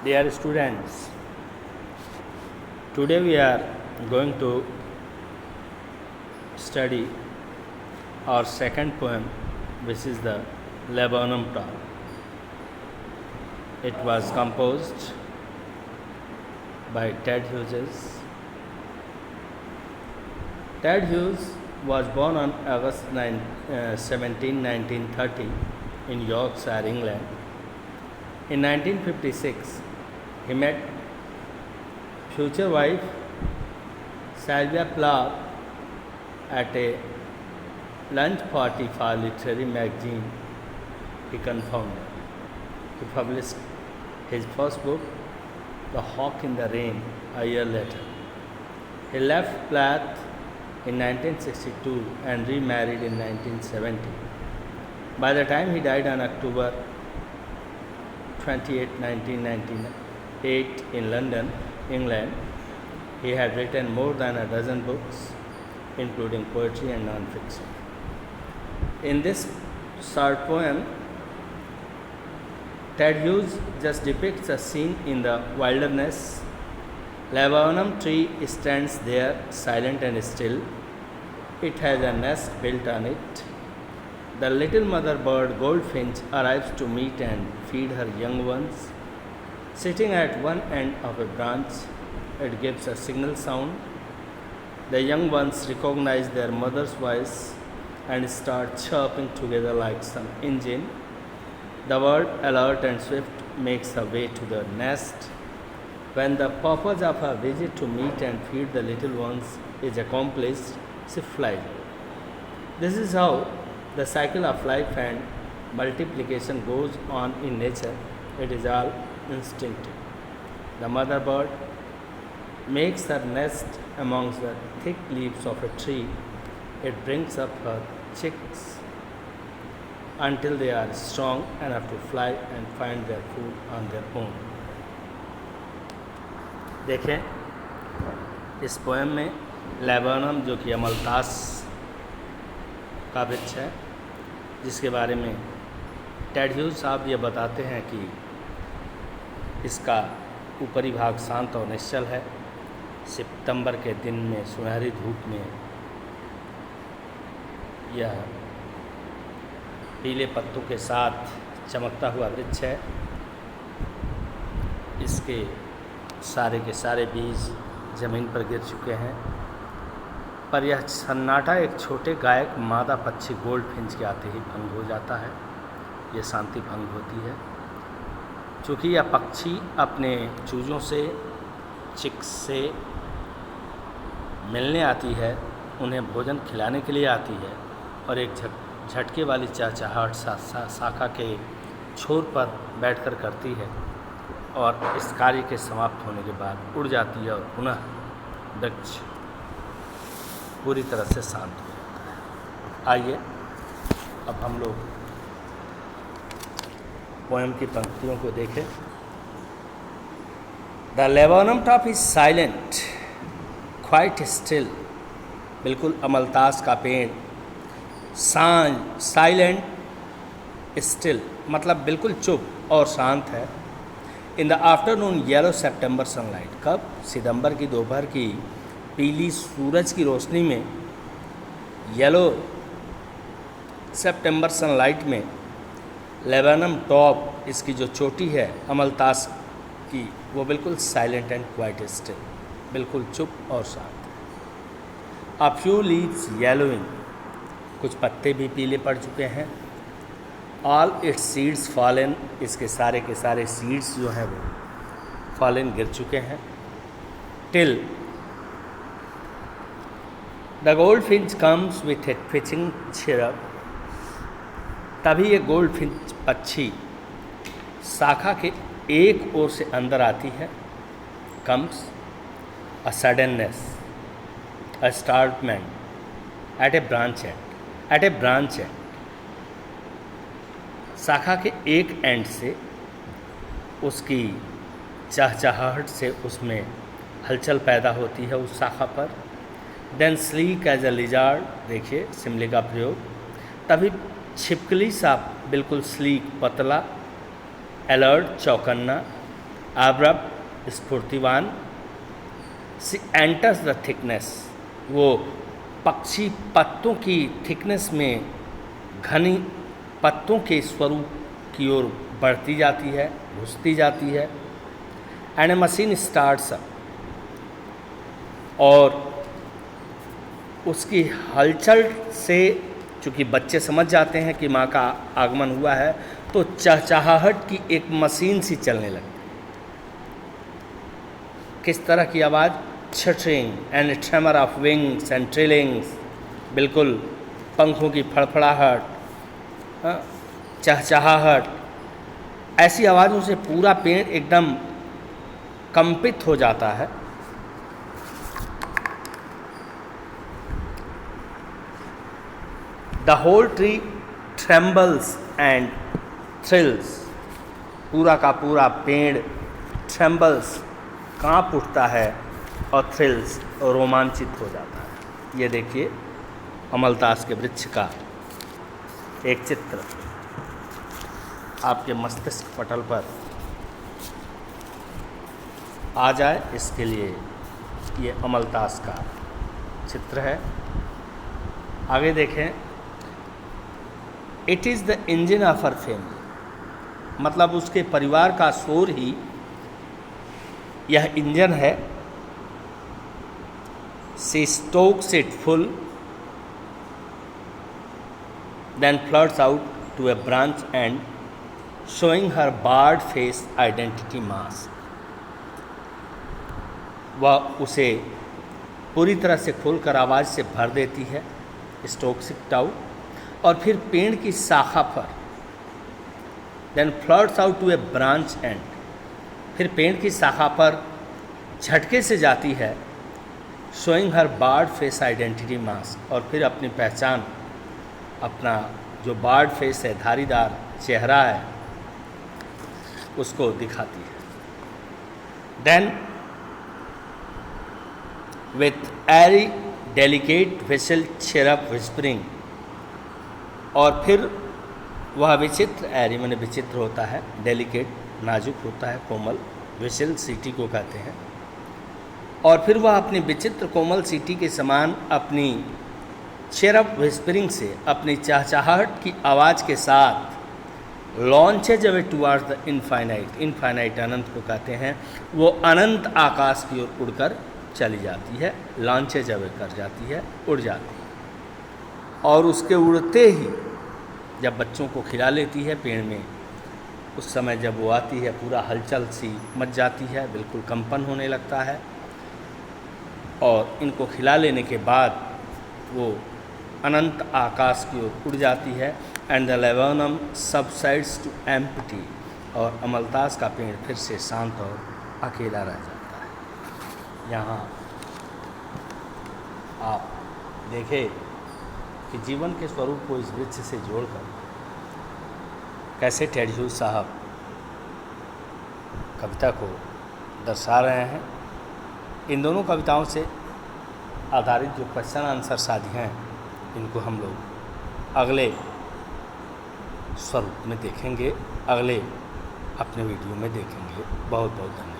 Dear students, today we are going to study our second poem, which is the Laburnum Top. It was composed by Ted Hughes. Ted Hughes was born on August 17, 1930 in Yorkshire, England. In 1956, he met future wife Sylvia Plath at a lunch party for literary magazine he co-founded. He published his first book, The Hawk in the Rain, a year later. He left Plath in 1962 and remarried in 1970. By the time he died on October 28, 1998 in London, England, he had written more than a dozen books, including poetry and non-fiction. In this short poem, Ted Hughes just depicts a scene in the wilderness. Laburnum tree stands there, silent and still. It has a nest built on it. The little mother bird goldfinch arrives to meet and feed her young ones. Sitting at one end of a branch, it gives a signal sound. The young ones recognize their mother's voice and start chirping together like some engine. The bird, alert and swift, makes her way to the nest. When the purpose of her visit to meet and feed the little ones is accomplished, she flies. This is how the cycle of life and multiplication goes on in nature. It is all instinctive. The mother bird makes her nest amongst the thick leaves of a tree. It brings up her chicks until they are strong enough to fly and find their food on their own. देखें, इस poem में laburnum, जो कि अमलतास का वृक्ष है, जिसके बारे में टेड ह्यूज साहब ये बताते हैं कि इसका ऊपरी भाग शांत और निश्चल है। सितंबर के दिन में सुनहरी धूप में यह पीले पत्तों के साथ चमकता हुआ वृक्ष है। इसके सारे के सारे बीज ज़मीन पर गिर चुके हैं, पर यह सन्नाटा एक छोटे गायक मादा पक्षी गोल्डफिंच के आते ही भंग हो जाता है। यह शांति भंग होती है। चूँकि यह पक्षी अपने चूज़ों से, चिक्स से मिलने आती है, उन्हें भोजन खिलाने के लिए आती है और एक झटके वाली चहचहाहट शाखा के छोर पर बैठकर करती है और इस कार्य के समाप्त होने के बाद उड़ जाती है और पुनः वृक्ष पूरी तरह से शांत हो जाता है। आइए अब हम लोग पोएम की पंक्तियों को देखें। The laburnum top is silent, quite still. बिल्कुल अमलतास का पेड़ साइलेंट स्टिल मतलब बिल्कुल चुप और शांत है। In the afternoon yellow September sunlight, कब? सितंबर की दोपहर की पीली सूरज की रोशनी में, येलो सितंबर सनलाइट में लेबर्नम टॉप, इसकी जो चोटी है अमलतास की, वो बिल्कुल साइलेंट एंड क्वाइट स्टिल, बिल्कुल चुप और शांत है। अ फ्यू लीव्स येलोइंग, कुछ पत्ते भी पीले पड़ चुके हैं। ऑल इट्स सीड्स फॉलन, इसके सारे के सारे सीड्स जो हैं वो फॉलन, गिर चुके हैं। Till the goldfinch comes with A twitching chirp, तभी ये गोल्डफिंच पक्षी शाखा के एक ओर से अंदर आती है। Comes a suddenness, a startlement at a branch end, शाखा के एक एंड से उसकी चहचहाहट से उसमें हलचल पैदा होती है उस शाखा पर। Then sleek as a lizard, देखिए सिमले का प्रयोग। तभी छिपकली सा बिल्कुल स्लीक, पतला, अलर्ट, चौकन्ना, अब्रप्ट स्फूर्तिवान। सी एंटर्स द थिकनेस, वो पक्षी पत्तों की थिकनेस में, घनी पत्तों के स्वरूप की ओर बढ़ती जाती है, घुसती जाती है। And A machine starts up, और उसकी हलचल से चूँकि बच्चे समझ जाते हैं कि माँ का आगमन हुआ है, तो चहचहाहट की एक मशीन सी चलने लगती। किस तरह की आवाज़? Chattering and tremor of wings and trillings, बिल्कुल पंखों की फड़फड़ाहट, चहचहाहट, ऐसी आवाज़ों से पूरा पेड़ एकदम कंपित हो जाता है। The whole tree trembles and thrills, पूरा का पूरा पेड़ ट्रेम्बल्स, कांप उठता है, और थ्रिल्स, रोमांचित हो जाता है। ये देखिए अमलतास के वृक्ष का एक चित्र आपके मस्तिष्क पटल पर आ जाए, इसके लिए ये अमलतास का चित्र है। आगे देखें, it is the engine of her family, मतलब उसके परिवार का शोर ही यह इंजन है। She Stokes it full, then flirts out to a branch and showing her barred face identity mask, वह उसे पूरी तरह से खोलकर आवाज़ से भर देती है, स्टोक्स इट आउट, और फिर पेड़ की शाखा पर, then flirts out to a branch end, फिर पेड़ की शाखा पर झटके से जाती है, showing her barred face identity mask, और फिर अपनी पहचान, अपना जो बार्ड फेस है, धारीदार चेहरा है, उसको दिखाती है। Then with airy delicate whistle chirrup whispering, और फिर वह विचित्र, एरी मैंने विचित्र होता है, डेलिकेट नाजुक होता है, कोमल, विशल सीटी को कहते हैं, और फिर वह अपनी विचित्र कोमल सीटी के समान अपनी चेरअप विस्परिंग से, अपनी चहचहाहट की आवाज़ के साथ launches away towards the infinite, infinite अनंत को कहते हैं, वो अनंत आकाश की ओर उड़कर चली जाती है, लॉन्चेज अवे कर जाती है, उड़ जाती है। और उसके उड़ते ही जब बच्चों को खिला लेती है पेड़ में, उस समय जब वो आती है, पूरा हलचल सी मच जाती है, बिल्कुल कंपन होने लगता है, और इनको खिला लेने के बाद वो अनंत आकाश की ओर उड़ जाती है। And the laburnum subsides to empty, और अमलतास का पेड़ फिर से शांत और अकेला रह जाता है। यहाँ आप देखें कि जीवन के स्वरूप को इस वृक्ष से जोड़कर कैसे टेड ह्यूज साहब कविता को दर्शा रहे हैं। इन दोनों कविताओं से आधारित जो क्वेश्चन आंसर साधी हैं, इनको हम लोग अगले स्वरूप में देखेंगे, अगले अपने वीडियो में देखेंगे। बहुत बहुत धन्यवाद।